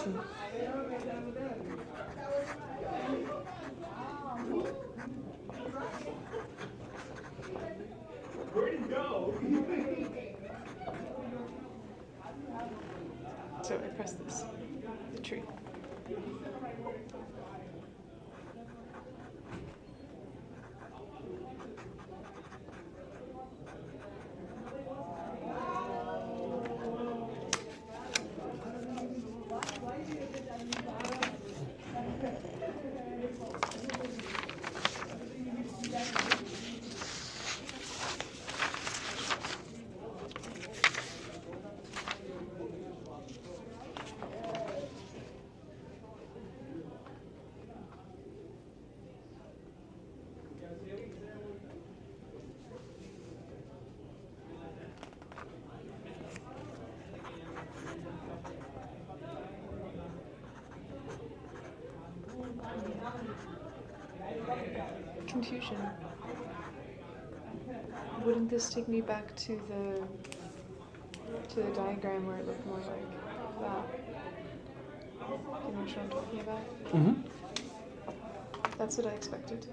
listen. Where'd it go? So I press this, the tree. Confusion. Wouldn't this take me back to the diagram where it looked more like that? You know what I'm talking about? Mm-hmm. That's what I expected.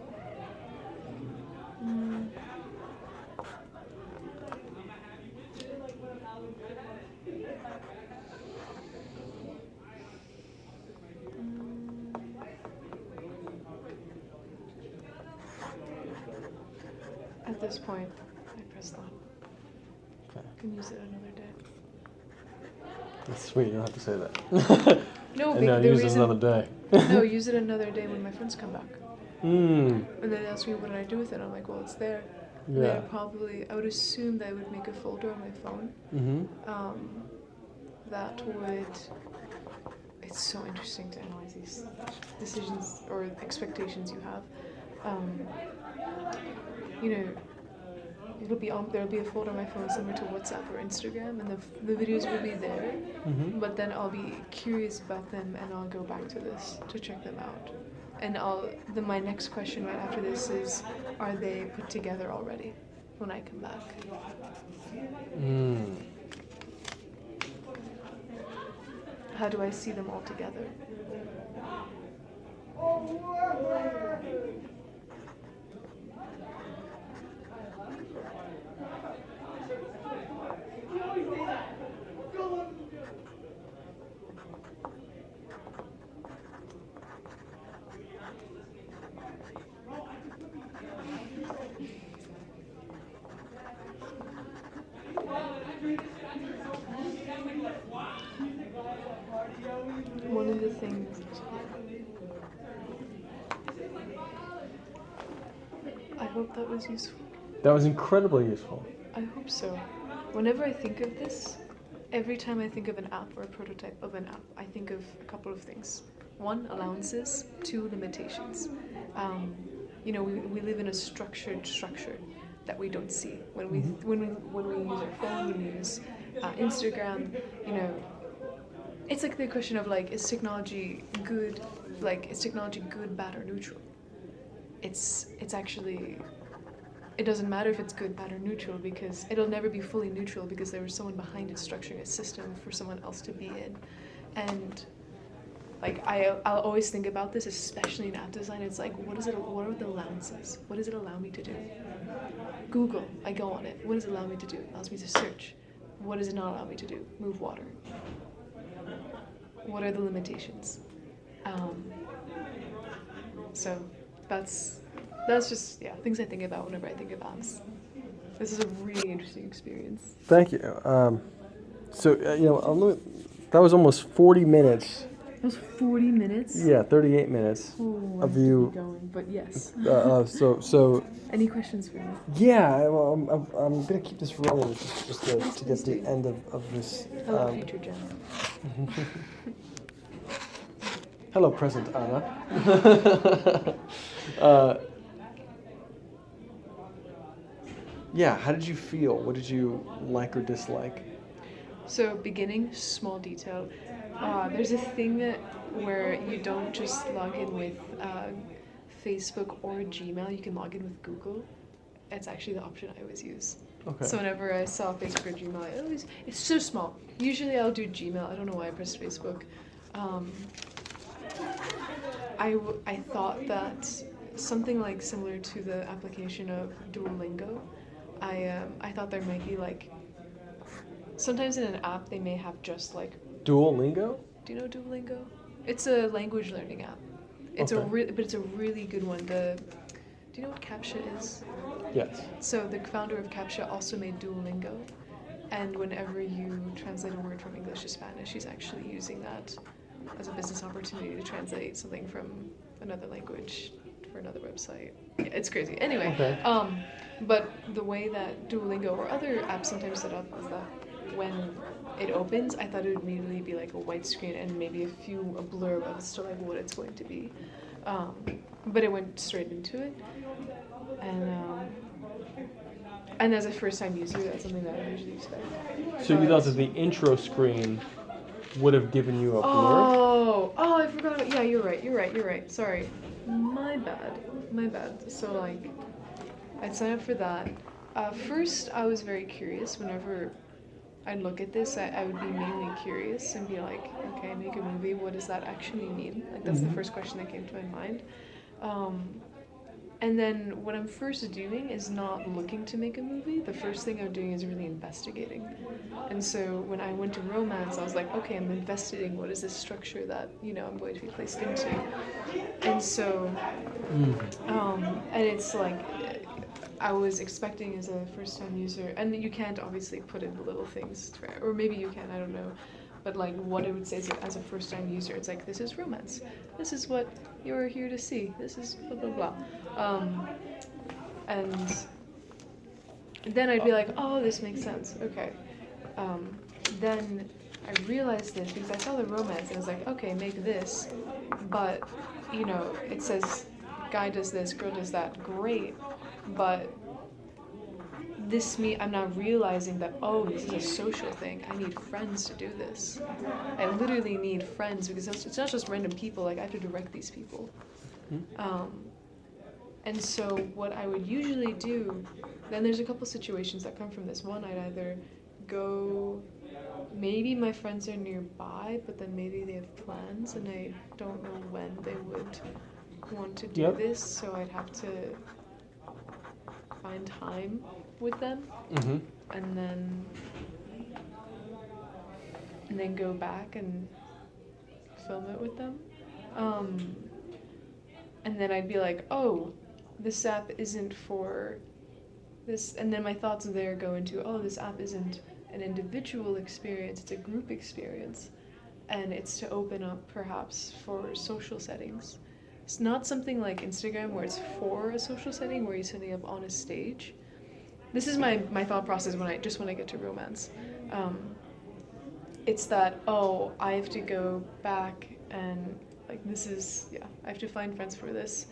At this point, I press that. Okay. I can use it another day. That's sweet. You don't have to say that. No, and now the use it reason, another day. no, use it another day when my friends come back. Mm. And then they ask me what did I do with it. I'm like, well, it's there. Yeah. I would assume that I would make a folder on my phone. Mm-hmm. That would. It's so interesting to analyze these decisions or expectations you have. You know, there'll be a folder on my phone similar to WhatsApp or Instagram, and the videos will be there. Mm-hmm. But then I'll be curious about them, and I'll go back to this to check them out. And my next question right after this is, are they put together already when I come back? Mm. How do I see them all together? One of the things I hope that was useful. That was incredibly useful. I hope so. Whenever I think of this, every time I think of an app or a prototype of an app, I think of a couple of things. One, allowances. Two, limitations. You know, we live in a structure that we don't see. When we use our phone, when we use Instagram, you know, it's like the question of like, is technology good? Like, is technology good, bad, or neutral? It's actually, it doesn't matter if it's good, bad, or neutral because it'll never be fully neutral because there was someone behind it structuring a system for someone else to be in. And like I'll always think about this, especially in app design. It's like, what are the allowances? What does it allow me to do? Google, I go on it. What does it allow me to do? It allows me to search. What does it not allow me to do? Move water. What are the limitations? So that's just things I think about whenever I think of apps. This is a really interesting experience. Thank you. So that was almost 40 minutes. That was 40 minutes. Yeah, 38 minutes of you. Keep going, but yes. So. Any questions for me? Yeah, well, I'm gonna keep this rolling just to get the end of this. Hello, future Jen. Hello, present Anna. Yeah, how did you feel? What did you like or dislike? So beginning, small detail. There's a thing where you don't just log in with Facebook or Gmail, you can log in with Google. It's actually the option I always use. Okay. So whenever I saw Facebook or Gmail, it's so small. Usually I'll do Gmail. I don't know why I pressed Facebook. Um, I thought that something like similar to the application of Duolingo, I thought there might be like sometimes in an app they may have just like. Duolingo? Do you know Duolingo? It's a language learning app. It's Okay. but it's a really good one. Do you know what CAPTCHA is? Yes. So the founder of CAPTCHA also made Duolingo, and whenever you translate a word from English to Spanish, he's actually using that as a business opportunity to translate something from another language for another website. Yeah, it's crazy. Anyway, Okay. but the way that Duolingo or other apps sometimes set up is that when it opens, I thought it would immediately be like a white screen and maybe a blurb as to like what it's going to be, but it went straight into it, and as a first-time user, that's something that I usually expect. So you thought that the intro screen would have given you a blur? Oh, I forgot. Yeah, you're right. Sorry, my bad. So like, I'd sign up for that. First, I was very curious. Whenever I'd look at this, I would be mainly curious and be like, okay, make a movie. What does that actually mean? Like that's the first question that came to my mind. And then what I'm first doing is not looking to make a movie. The first thing I'm doing is really investigating. And so when I went to romance, I was like, okay, I'm investigating what is this structure that, I'm going to be placed into. And so, and it's like, I was expecting as a first-time user, and you can't obviously put in the little things, or maybe you can, I don't know. But like what it would say is as a first-time user, it's like, this is romance. This is what you're here to see. This is blah, blah, blah. And then I'd be like, oh, this makes sense. Okay. Then I realized this because I saw the romance and I was like, okay, make this. But, it says guy does this, girl does that. Great. But I'm now realizing that, oh, this is a social thing. I need friends to do this. I literally need friends because it's not just random people. Like, I have to direct these people. And so what I would usually do, then there's a couple situations that come from this. One, I'd either go, maybe my friends are nearby, but then maybe they have plans and I don't know when they would want to do this, so I'd have to find time with them, and then go back and film it with them. And then I'd be like, oh, this app isn't for this, and then my thoughts there go into, oh, this app isn't an individual experience, it's a group experience, and it's to open up perhaps for social settings. It's not something like Instagram where it's for a social setting where you're setting up on a stage. This is my thought process when I get to romance. It's that, oh, I have to go back and like I have to find friends for this.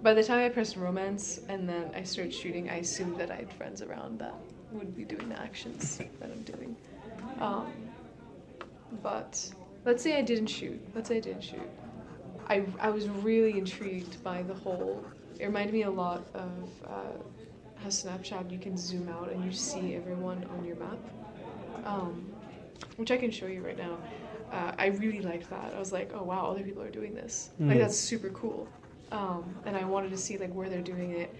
By the time I pressed romance and then I started shooting, I assumed that I had friends around that would be doing the actions that I'm doing. But let's say I didn't shoot. I was really intrigued by the whole. It reminded me a lot of how Snapchat, you can zoom out and you see everyone on your map, which I can show you right now. I really liked that. I was like, oh wow, other people are doing this. Like that's super cool. And I wanted to see like where they're doing it.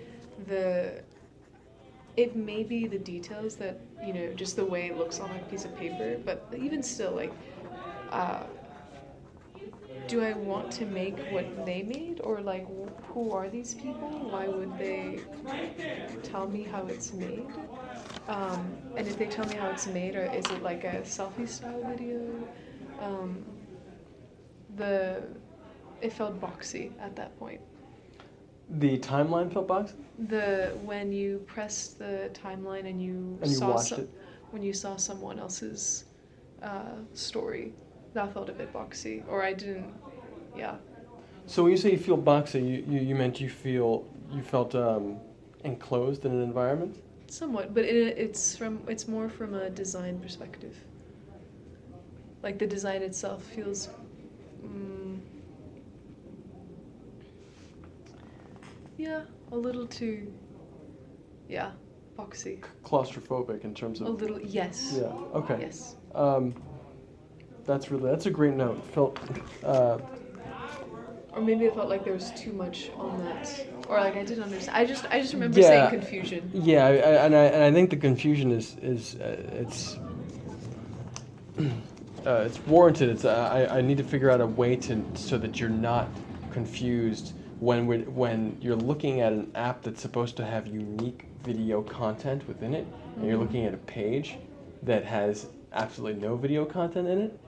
It may be the details that, just the way it looks on like a piece of paper, but even still, like, do I want to make what they made, or like who are these people? Why would they tell me how it's made? And if they tell me how it's made, or is it like a selfie style video? It felt boxy at that point. The timeline felt boxy? When you pressed the timeline and you watched it? When you saw someone else's story, that felt a bit boxy, or I didn't. Yeah. So when you say you feel boxy, you meant you felt enclosed in an environment? Somewhat, but it's more from a design perspective. Like the design itself feels. Yeah, a little too. Yeah, boxy. Claustrophobic in terms of. A little, yes. Yeah. Okay. Yes. That's a great note. Felt. Or maybe I felt like there was too much on that, or like I didn't understand. I just remember saying confusion. Yeah, and I think the confusion is it's warranted. I need to figure out a way so that you're not confused when you're looking at an app that's supposed to have unique video content within it, and you're looking at a page that has absolutely no video content in it,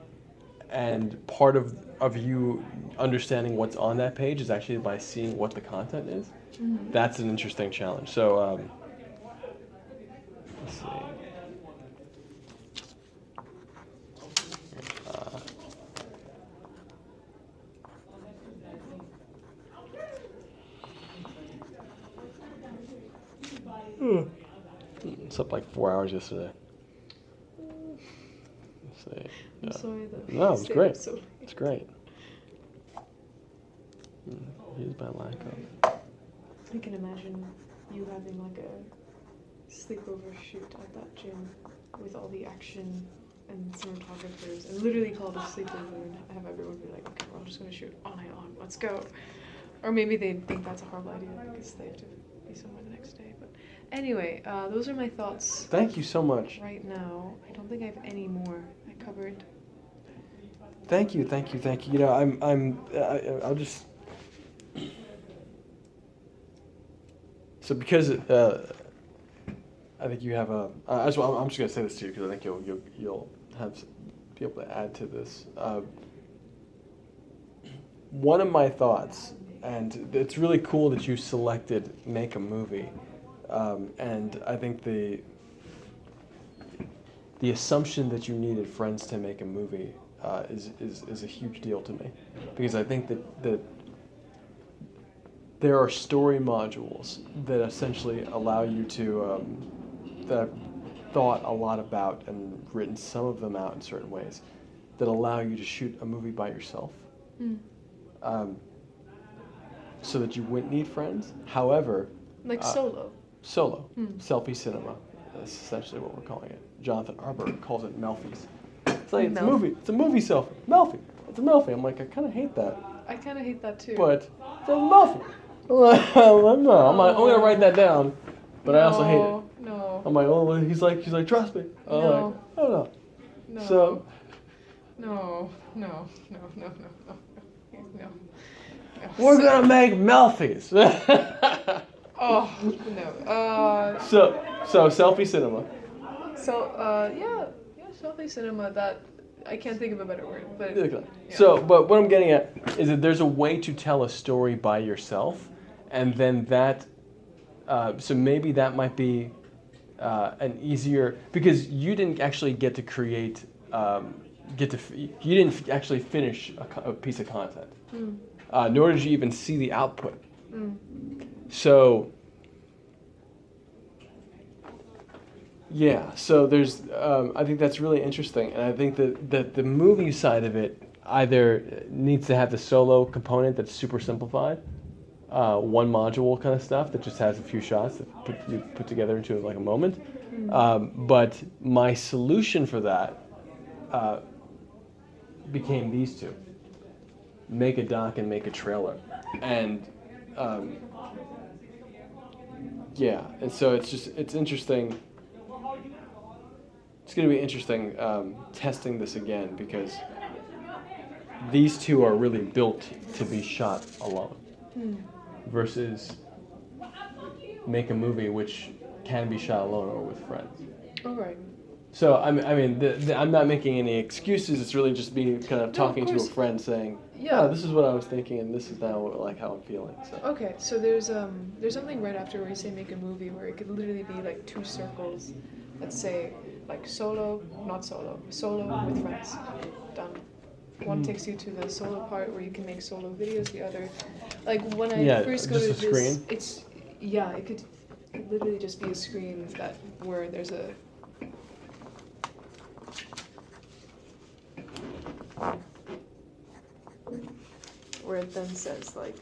and part of you understanding what's on that page is actually by seeing what the content is. Mm-hmm. That's an interesting challenge. So let's see. Slept like 4 hours yesterday. Let's see. I'm sorry that. No, it was great. So late. It's great. Here's my lack of. I can imagine you having like a sleepover shoot at that gym with all the action and cinematographers, and literally call it a sleepover and have everyone be like, okay, we're all just gonna shoot all night long. Let's go. Or maybe they think that's a horrible idea because they have to be somewhere the next day. But anyway, those are my thoughts. Thank you so much. Right now, I don't think I have any more. I covered. Thank you. You know, I'll just. So because I think you have a. I'm just gonna say this to you because I think you'll be able to add to this. One of my thoughts, and it's really cool that you selected make a movie, and I think the assumption that you needed friends to make a movie is a huge deal to me, because I think that there are story modules that essentially allow you to that I've thought a lot about and written some of them out in certain ways that allow you to shoot a movie by yourself. So that you wouldn't need friends. However, Like solo. Selfie cinema. That's essentially what we're calling it. Jonathan Arbor calls it Melfies. It's like it's a movie. It's a movie selfie. Melfie. It's a Melfie. I'm like, I kind of hate that. I kind of hate that too. But it's a Melfie. I'm gonna write that down. But I also hate it. No. I'm like, oh, he's like, trust me. I'm like, oh no. No. So. No. We're gonna make Melfies. Oh no. So selfie cinema. So yeah, selfie cinema. That I can't think of a better word, but. Okay. Yeah. So, but what I'm getting at is that there's a way to tell a story by yourself, and then that. So maybe that might be an easier, because you didn't actually get to create. You didn't actually finish a piece of content. Nor did you even see the output. So, yeah, so there's, I think that's really interesting, and I think that the movie side of it either needs to have the solo component that's super simplified, one module kind of stuff that just has a few shots that you put together into like a moment, but my solution for that became these two. Make a doc and make a trailer, and yeah, and so it's interesting. It's going to be interesting testing this again, because these two are really built to be shot alone, versus make a movie which can be shot alone or with friends. All right. So I'm not making any excuses. It's really just me kind of talking to a friend, saying, "Yeah, this is what I was thinking, and this is now like how I'm feeling." So. Okay, so there's something right after where you say make a movie where it could literally be like two circles. Let's say like solo, not solo, solo with friends. Done. One takes you to the solo part where you can make solo videos. The other, like when I first go to this, screen? It could literally just be a screen where there's a. Where it then says like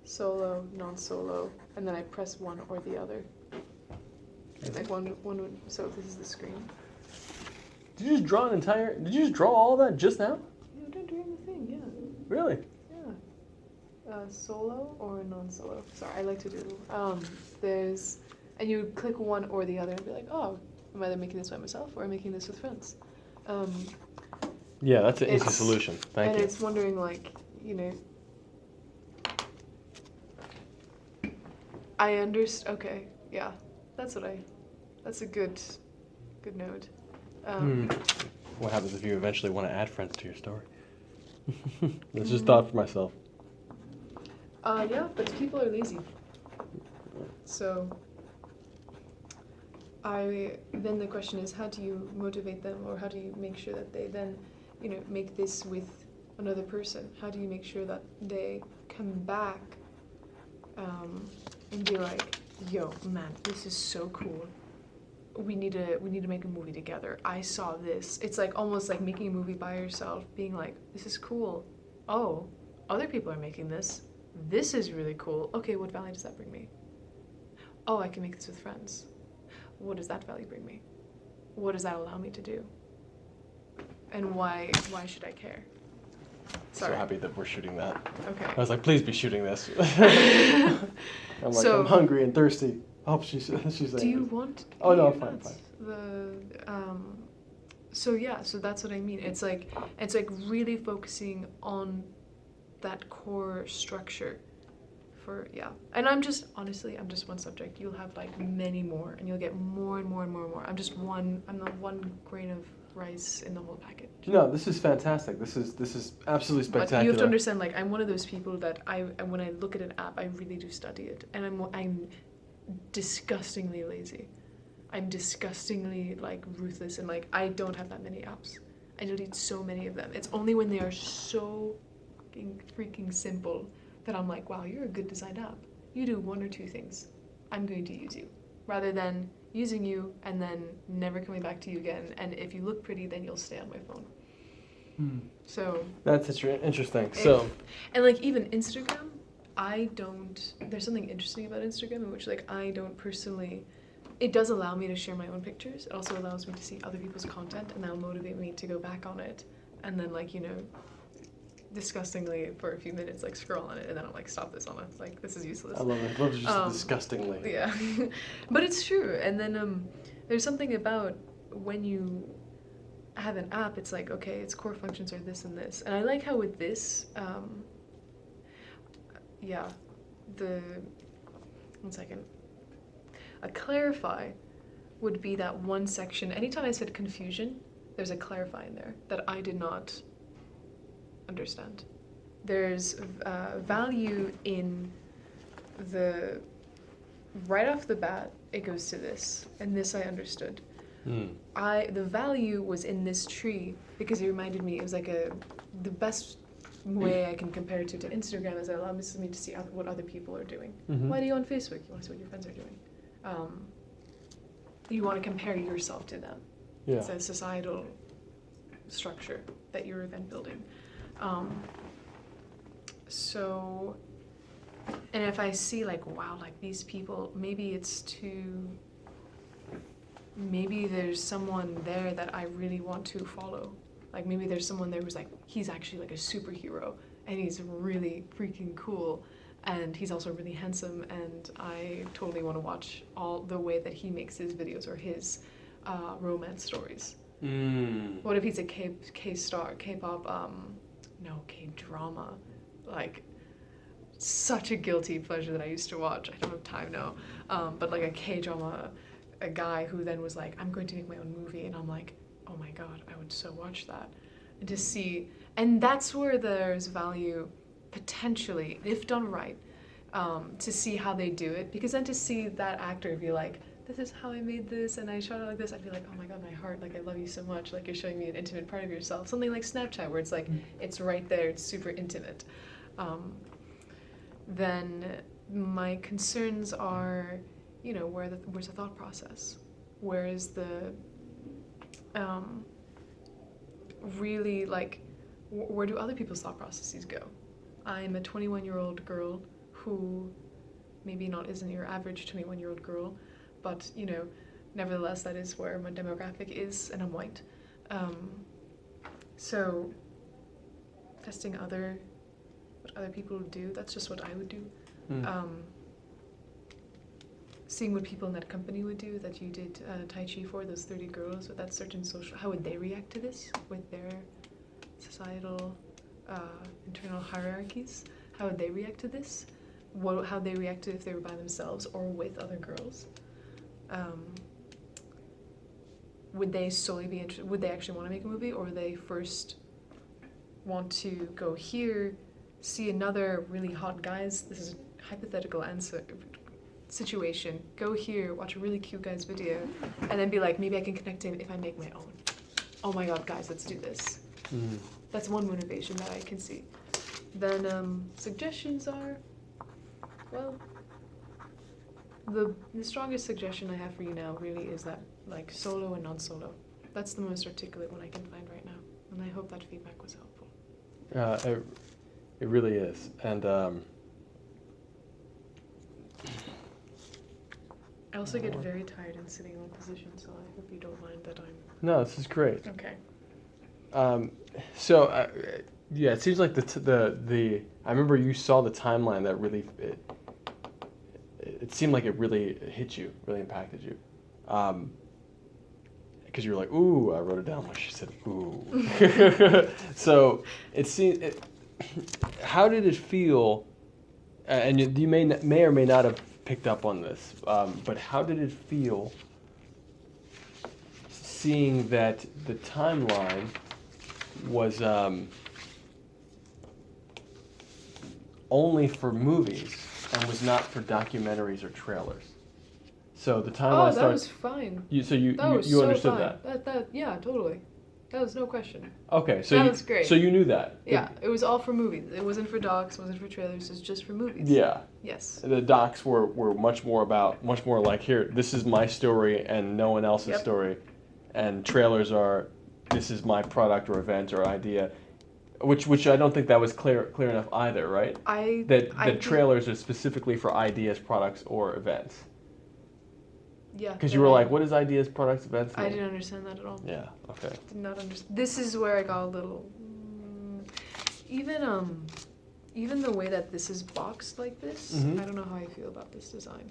solo, non-solo, and then I press one or the other. Like one would. So this is the screen. Did you just draw Did you just draw all that just now? Yeah, I'm doing the thing. Yeah. Really? Yeah. Solo or non-solo? Sorry, I like to do. And you click one or the other and be like, oh, I'm either making this by myself or I'm making this with friends. Yeah, that's an easy solution. Thank you. And it's wondering, like, I understand. Okay, yeah, that's a good note. What happens if you eventually want to add friends to your story? That's just thought for myself. Yeah, but people are lazy. So then the question is, how do you motivate them, or how do you make sure that they then, make this with another person? How do you make sure that they come back and be like, yo, man, this is so cool. We need to make a movie together. I saw this. It's like almost like making a movie by yourself, being like, this is cool. Oh, other people are making this. This is really cool. Okay, what value does that bring me? Oh, I can make this with friends. What does that value bring me? What does that allow me to do? And why should I care? Sorry. So happy that we're shooting that. Okay. I was like, please be shooting this. I'm like, I'm hungry and thirsty. Oh, she's like. Do you want? Oh no, I'm fine. So that's what I mean. It's like really focusing on that core structure. And I'm just one subject. You'll have like many more, and you'll get more and more and more and more. I'm the one grain of rice in the whole package. No, this is fantastic. This is absolutely spectacular. But you have to understand, like, I'm one of those people that when I look at an app, I really do study it, and I'm disgustingly lazy. I'm disgustingly like ruthless, and like I don't have that many apps. I delete so many of them. It's only when they are so freaking simple that I'm like, wow, you're a good designed app. You do one or two things. I'm going to use you. Rather than using you and then never coming back to you again. And if you look pretty, then you'll stay on my phone. So that's interesting. And like even Instagram, there's something interesting about Instagram in which like I don't personally, it does allow me to share my own pictures. It also allows me to see other people's content, and that'll motivate me to go back on it. And then like, disgustingly for a few minutes like scroll on it, and then I'm like, stop this, Anna. It's like, this is useless. I love it. I love just disgustingly. Yeah. But it's true. And then there's something about when you have an app, it's like, okay, its core functions are this and this. And I like how with this, one second. A clarify would be that one section. Anytime I said confusion, there's a clarify in there that I did not understand. There's value in right off the bat, it goes to this, and this I understood. The value was in this tree because it reminded me, it was like the best way I can compare it to Instagram is it allows me to see what other people are doing. Why do you on Facebook? You want to see what your friends are doing. You want to compare yourself to them. Yeah. It's a societal structure that you're then building. And if I see like, wow, like these people, maybe there's someone there that I really want to follow. Like maybe there's someone there who's like, he's actually like a superhero and he's really freaking cool and he's also really handsome, and I totally want to watch all the way that he makes his videos or his romance stories. What if he's a K-pop, K-drama, like such a guilty pleasure that I used to watch. I don't have time now, but like a K-drama, a guy who then was like, I'm going to make my own movie, and I'm like, oh my god, I would so watch that. And to see, and that's where there's value potentially, if done right, to see how they do it, because then to see that actor be like, this is how I made this, and I shot it like this, I'd be like, oh my god, my heart, like I love you so much, like you're showing me an intimate part of yourself. Something like Snapchat where it's like, it's right there, it's super intimate. Then my concerns are, where's the thought process? Where is the, really like, where do other people's thought processes go? I'm a 21-year-old girl who maybe isn't your average 21-year-old girl, but nevertheless that is where my demographic is, and I'm white. So testing what other people would do, that's just what I would do. Seeing what people in that company would do that you did Tai Chi for, those 30 girls with that certain social, how would they react to this with their societal internal hierarchies? How would they react to this? How they reacted if they were by themselves or with other girls? Would they solely be interested? Would they actually want to make a movie, or would they first want to go here, see another really hot guy's? This is a hypothetical answer situation. Go here, watch a really cute guy's video, and then be like, maybe I can connect to him if I make my own. Oh my god, guys, let's do this. That's one motivation that I can see. Then suggestions are, well, the strongest suggestion I have for you now really is that, like, solo and non-solo. That's the most articulate one I can find right now, and I hope that feedback was helpful. It really is, and I also get very tired in sitting in one position, so I hope you don't mind that I'm... No, this is great. Okay. So, yeah, it seems like the I remember you saw the timeline that really it seemed like it really hit you, really impacted you, because you were like, ooh, I wrote it down like she said, ooh. So it seemed. How did it feel? And you may or may not have picked up on this, but how did it feel seeing that the timeline was only for movies and was not for documentaries or trailers? So the timeline starts. Oh, that was fine. You So understood fine. that? Yeah, totally. That was no question. Okay, so that was great. So you knew that. Yeah, it was all for movies. It wasn't for docs. It wasn't for trailers. It was just for movies. Yeah. Yes. The docs were much more like, here, this is my story and no one else's story, and trailers are, this is my product or event or idea, which I don't think that was clear enough either, right? That trailers are specifically for ideas, products, or events. Yeah. Because you were like, what is ideas, products, events? I didn't understand that at all. Yeah. Okay. Did not understand. This is where I got a little. Even the way that this is boxed like this, I don't know how I feel about this design.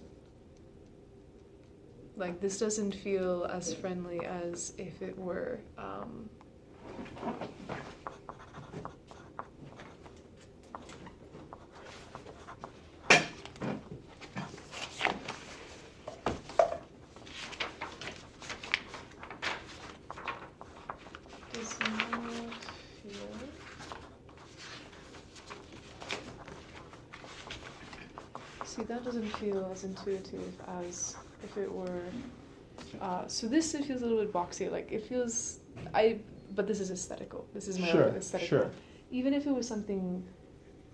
Like, this doesn't feel as friendly as if it were. Does not feel. See, that doesn't feel as intuitive as if it were. So this, it feels a little bit boxy. Like, it feels. But this is aesthetical. This is my own aesthetical. Sure. Even if it was something.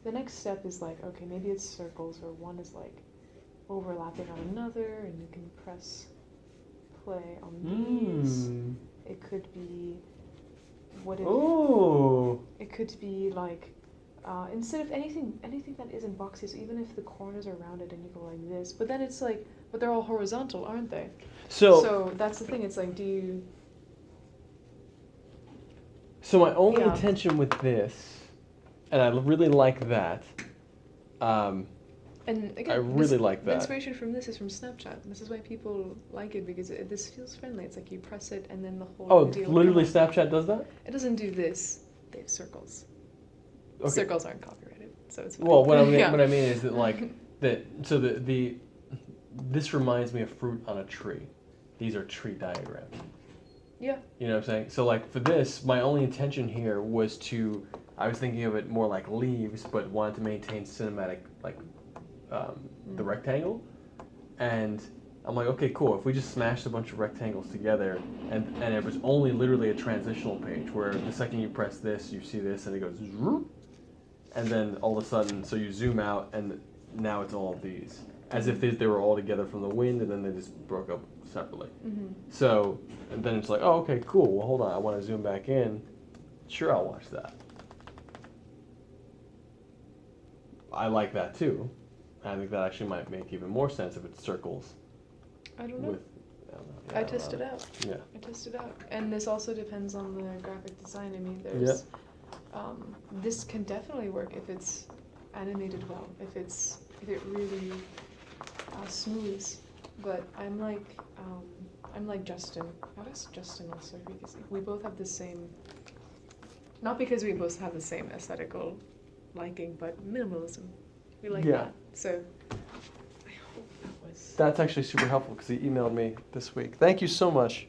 The next step is like, okay, maybe it's circles, or one is like overlapping on another, and you can press play on these. It could be. It could be like. Instead of anything that isn't boxy, so even if the corners are rounded and you go like this, but then it's like, but they're all horizontal, aren't they? So that's the thing. It's like, do you? So my only intention with this, and I really like that. And again, I really like that. The inspiration from this is from Snapchat. This is why people like it, because this feels friendly. It's like you press it and then the whole video. Literally Snapchat does that? It doesn't do this. They have circles. Okay. Circles aren't copyrighted, so it's fine. Well, what I mean is that, like, this reminds me of fruit on a tree. These are tree diagrams. Yeah. You know what I'm saying? So, like, for this, my only intention here was I was thinking of it more like leaves, but wanted to maintain cinematic, like, the rectangle. And I'm like, okay, cool. If we just smashed a bunch of rectangles together, and it was only literally a transitional page, where the second you press this, you see this, and it goes, and then all of a sudden, so you zoom out, and now it's all of these. As if they were all together from the wind, and then they just broke up separately. So, and then it's like, oh, okay, cool. Well, hold on. I want to zoom back in. Sure, I'll watch that. I like that, too. I think that actually might make even more sense if it's circles. I don't know. I test it out. Yeah. I test it out. And this also depends on the graphic design. I mean, there's, this can definitely work if it's animated well, if it really smooths. But I'm like Justin. How does Justin also? Because we both have the same, not because we both have the same aesthetical liking, but minimalism. We like that. So I hope that was. That's actually super helpful because he emailed me this week. Thank you so much.